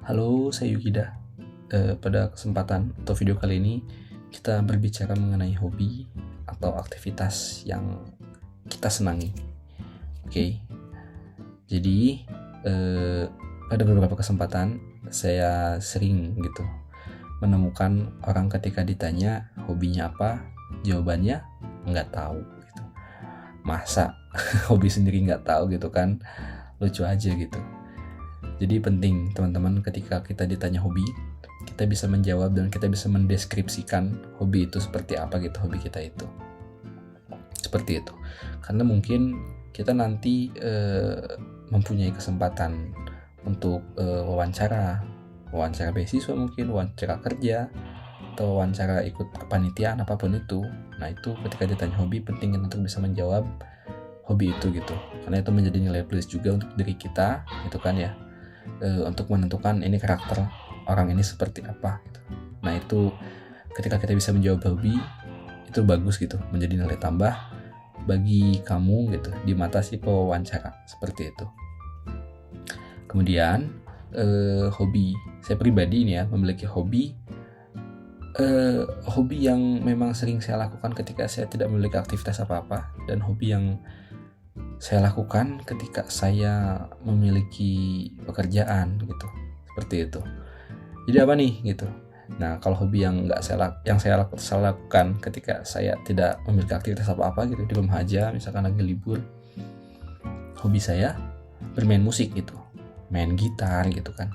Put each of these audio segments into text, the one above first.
Halo, saya Yugida. Pada kesempatan atau video kali ini kita berbicara mengenai hobi atau aktivitas yang kita senangi. Oke, jadi pada beberapa kesempatan saya sering gitu menemukan orang ketika ditanya hobinya apa, jawabannya nggak tahu gitu. Masa hobi sendiri nggak tahu gitu kan, lucu aja gitu. Jadi penting teman-teman ketika kita ditanya hobi, kita bisa menjawab dan kita bisa mendeskripsikan hobi itu seperti apa gitu, hobi kita itu. Seperti itu. Karena mungkin kita nanti mempunyai kesempatan untuk wawancara beasiswa mungkin, wawancara kerja, atau wawancara ikut kepanitiaan apapun itu. Nah itu ketika ditanya hobi penting untuk bisa menjawab hobi itu gitu. Karena itu menjadi nilai plus juga untuk diri kita, gitu kan ya. Untuk menentukan ini karakter orang ini seperti apa gitu. Nah itu ketika kita bisa menjawab hobi itu bagus gitu, menjadi nilai tambah bagi kamu gitu di mata si pewawancara, seperti itu. Kemudian hobi saya pribadi ini ya memiliki hobi yang memang sering saya lakukan ketika saya tidak memiliki aktivitas apa-apa, dan hobi yang saya lakukan ketika saya memiliki pekerjaan gitu, seperti itu. Jadi apa nih gitu. Nah kalau hobi yang saya lakukan ketika saya tidak memiliki aktivitas apa-apa gitu, di rumah aja misalkan lagi libur, hobi saya bermain musik gitu, main gitar gitu kan,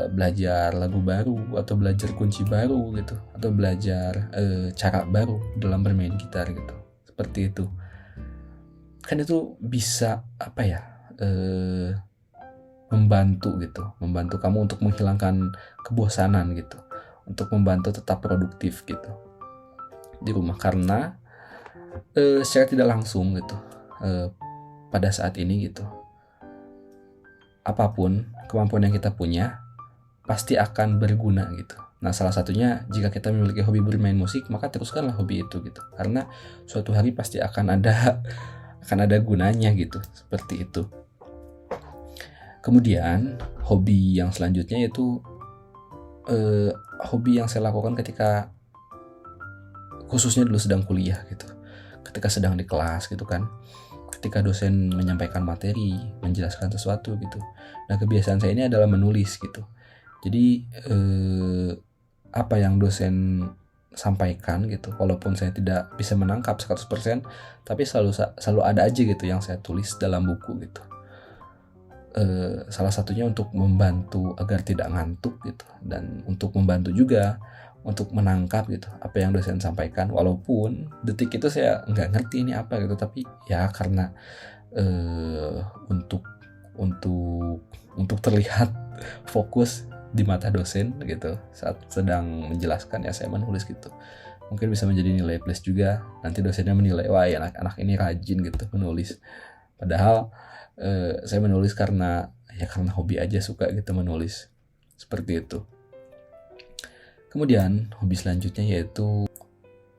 belajar lagu baru atau belajar kunci baru gitu, atau belajar cara baru dalam bermain gitar gitu, seperti itu. Kan itu bisa membantu kamu untuk menghilangkan kebosanan gitu, untuk membantu tetap produktif gitu di rumah. Karena secara tidak langsung gitu, pada saat ini gitu, apapun kemampuan yang kita punya pasti akan berguna gitu. Nah salah satunya jika kita memiliki hobi bermain musik, maka teruskanlah hobi itu gitu, karena suatu hari pasti akan ada gunanya gitu, seperti itu. Kemudian hobi yang selanjutnya yaitu hobi yang saya lakukan ketika khususnya dulu sedang kuliah gitu, ketika sedang di kelas gitu kan, ketika dosen menyampaikan materi, menjelaskan sesuatu gitu. Nah kebiasaan saya ini adalah menulis gitu. Jadi apa yang dosen sampaikan gitu, walaupun saya tidak bisa menangkap 100%, tapi selalu ada aja gitu yang saya tulis dalam buku gitu. Salah satunya untuk membantu agar tidak ngantuk gitu, dan untuk membantu juga untuk menangkap gitu apa yang dosen sampaikan, walaupun detik itu saya nggak ngerti ini apa gitu, tapi ya karena untuk terlihat fokus di mata dosen gitu saat sedang menjelaskan, ya saya menulis gitu. Mungkin bisa menjadi nilai plus juga, nanti dosennya menilai wah ya anak-anak ini rajin gitu menulis, padahal saya menulis karena hobi aja, suka gitu menulis, seperti itu. Kemudian hobi selanjutnya yaitu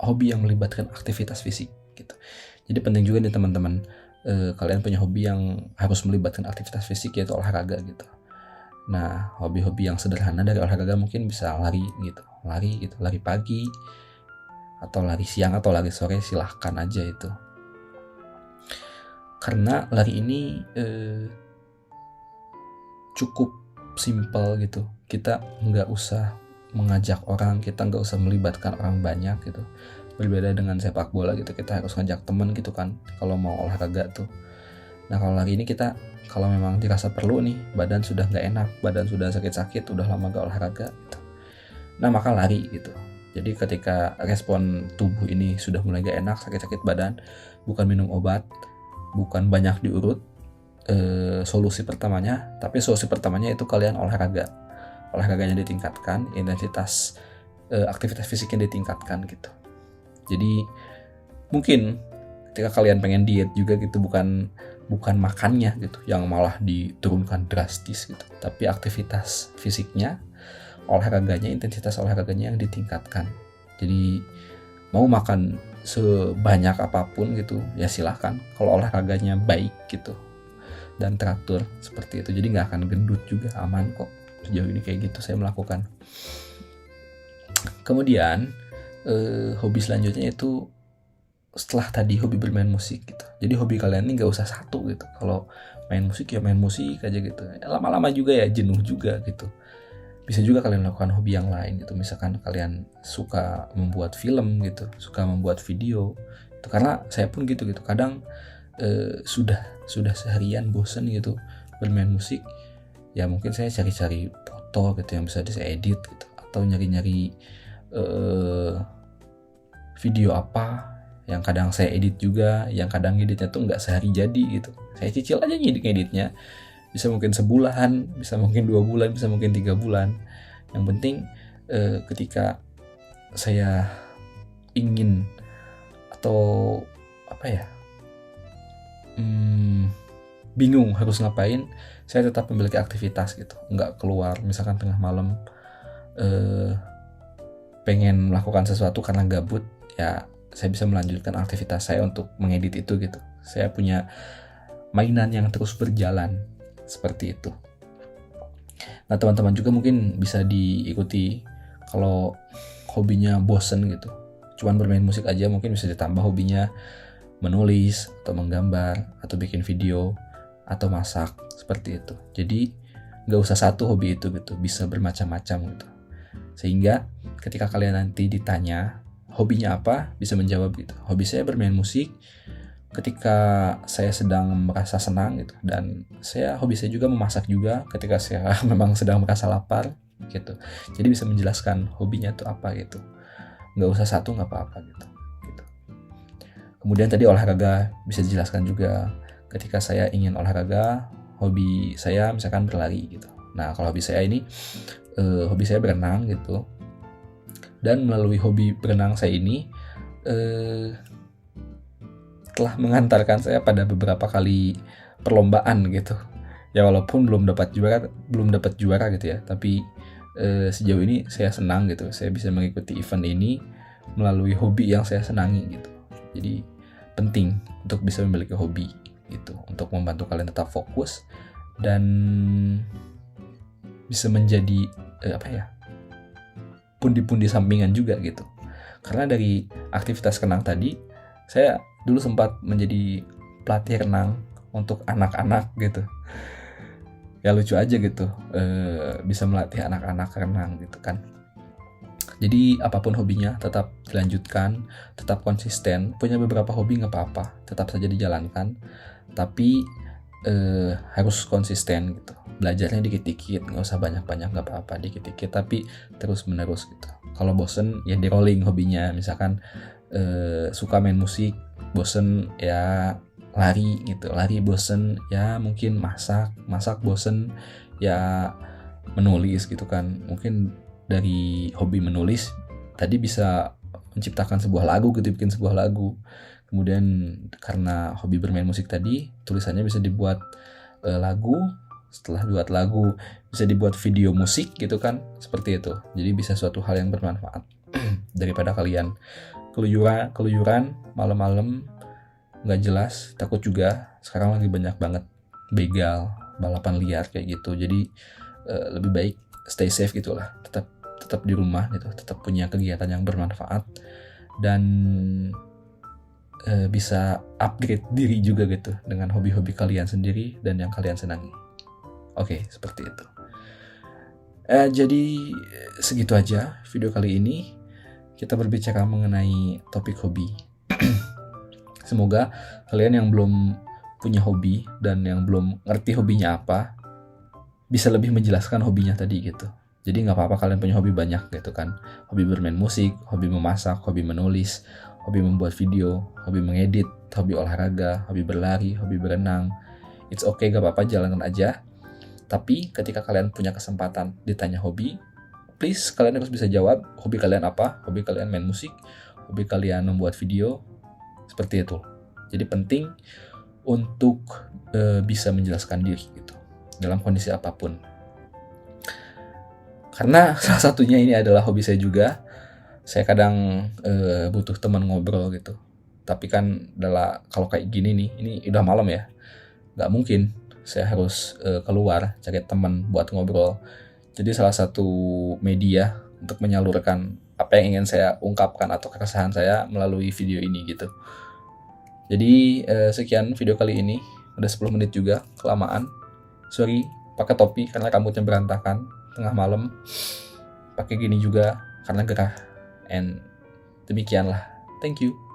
hobi yang melibatkan aktivitas fisik gitu. Jadi penting juga nih teman-teman, kalian punya hobi yang harus melibatkan aktivitas fisik, yaitu olahraga gitu. Nah hobi-hobi yang sederhana dari olahraga mungkin bisa lari gitu, lari pagi atau lari siang atau lari sore, silahkan aja itu. Karena lari ini cukup simple gitu, kita nggak usah mengajak orang, kita nggak usah melibatkan orang banyak gitu. Berbeda dengan sepak bola gitu, kita harus ngajak temen gitu kan kalau mau olahraga tuh. Nah kalau lari ini kita kalau memang dirasa perlu nih, badan sudah nggak enak, badan sudah sakit-sakit, udah lama gak olahraga gitu, nah maka lari gitu. Jadi ketika respon tubuh ini sudah mulai gak enak, sakit-sakit badan, bukan minum obat, bukan banyak diurut solusi pertamanya, tapi solusi pertamanya itu kalian olahraganya ditingkatkan, intensitas aktivitas fisiknya ditingkatkan gitu. Jadi mungkin ketika kalian pengen diet juga gitu, bukan makannya gitu yang malah diturunkan drastis gitu, tapi aktivitas fisiknya, olahraganya, intensitas olahraganya yang ditingkatkan. Jadi mau makan sebanyak apapun gitu ya silahkan, kalau olahraganya baik gitu dan teratur, seperti itu. Jadi nggak akan gendut juga, aman kok. Sejauh ini kayak gitu saya melakukan. Kemudian hobi selanjutnya itu setelah tadi hobi bermain musik gitu. Jadi hobi kalian ini nggak usah satu gitu. Kalau main musik ya main musik aja gitu. Lama-lama juga ya jenuh juga gitu. Bisa juga kalian lakukan hobi yang lain gitu. Misalkan kalian suka membuat film gitu, suka membuat video. Itu karena saya pun gitu. Kadang sudah seharian bosen gitu bermain musik. Ya mungkin saya cari-cari foto gitu yang bisa saya edit gitu, atau nyari-nyari video apa yang kadang saya edit juga, yang kadang editnya tuh nggak sehari jadi gitu. Saya cicil aja ngeditnya. Bisa mungkin sebulan, bisa mungkin 2 bulan, bisa mungkin 3 bulan. Yang penting ketika saya ingin atau bingung harus ngapain, saya tetap memiliki aktivitas gitu. Nggak keluar, misalkan tengah malam pengen melakukan sesuatu karena gabut, ya saya bisa melanjutkan aktivitas saya untuk mengedit itu gitu. Saya punya mainan yang terus berjalan. Seperti itu. Nah, teman-teman juga mungkin bisa diikuti kalau hobinya bosen gitu. Cuman bermain musik aja, mungkin bisa ditambah hobinya menulis atau menggambar atau bikin video atau masak, seperti itu. Jadi nggak usah satu hobi itu gitu, bisa bermacam-macam gitu. Sehingga ketika kalian nanti ditanya hobinya apa, bisa menjawab gitu. Hobi saya bermain musik ketika saya sedang merasa senang gitu, dan hobi saya juga memasak juga ketika saya memang sedang merasa lapar gitu. Jadi bisa menjelaskan hobinya tuh apa gitu, nggak usah satu, nggak apa-apa gitu. Kemudian tadi olahraga bisa dijelaskan juga, ketika saya ingin olahraga, hobi saya misalkan berlari gitu. Nah, kalau hobi saya ini hobi saya berenang gitu, dan melalui hobi berenang saya ini telah mengantarkan saya pada beberapa kali perlombaan gitu. Ya walaupun belum dapat juara gitu ya, tapi sejauh ini saya senang gitu. Saya bisa mengikuti event ini melalui hobi yang saya senangi gitu. Jadi penting untuk bisa memiliki hobi gitu, untuk membantu kalian tetap fokus dan bisa menjadi pundi-pundi sampingan juga gitu. Karena dari aktivitas renang tadi, saya dulu sempat menjadi pelatih renang untuk anak-anak gitu. Ya lucu aja gitu, bisa melatih anak-anak renang gitu kan. Jadi apapun hobinya tetap dilanjutkan, tetap konsisten. Punya beberapa hobi nggak apa-apa, tetap saja dijalankan. Tapi harus konsisten gitu. Belajarnya dikit-dikit, nggak usah banyak-banyak, nggak apa-apa, dikit-dikit tapi terus-menerus gitu. Kalau bosen ya di rolling hobinya, misalkan suka main musik, bosen ya lari gitu, lari bosen ya mungkin masak bosen ya menulis gitu kan. Mungkin dari hobi menulis tadi bisa menciptakan sebuah lagu gitu, bikin sebuah lagu. Kemudian karena hobi bermain musik tadi, tulisannya bisa dibuat lagu. Setelah buat lagu bisa dibuat video musik gitu kan, seperti itu. Jadi bisa suatu hal yang bermanfaat daripada kalian keluyuran malam-malam nggak jelas. Takut juga sekarang lagi banyak banget begal, balapan liar kayak gitu. Jadi lebih baik stay safe gitulah, tetap di rumah gitu, tetap punya kegiatan yang bermanfaat dan bisa upgrade diri juga gitu dengan hobi-hobi kalian sendiri dan yang kalian senangi. Oke, seperti itu. Jadi segitu aja video kali ini. Kita berbicara mengenai topik hobi. Semoga kalian yang belum punya hobi dan yang belum ngerti hobinya apa, bisa lebih menjelaskan hobinya tadi gitu. Jadi nggak apa-apa kalian punya hobi banyak gitu kan. Hobi bermain musik, hobi memasak, hobi menulis, hobi membuat video, hobi mengedit, hobi olahraga, hobi berlari, hobi berenang. It's okay, gak apa-apa, jalankan aja. Tapi ketika kalian punya kesempatan ditanya hobi, please kalian harus bisa jawab hobi kalian apa. Hobi kalian main musik, hobi kalian membuat video, seperti itu. Jadi penting untuk bisa menjelaskan diri gitu dalam kondisi apapun. Karena salah satunya ini adalah hobi saya juga. Saya kadang butuh teman ngobrol gitu. Tapi kan kalau kayak gini nih, ini udah malam ya, nggak mungkin saya harus keluar cari teman buat ngobrol. Jadi salah satu media untuk menyalurkan apa yang ingin saya ungkapkan atau keresahan saya melalui video ini gitu. Jadi sekian video kali ini, udah 10 menit juga, kelamaan. Sorry, pakai topi karena rambutnya berantakan, tengah malam. Pakai gini juga karena gerah. And demikianlah. Thank you.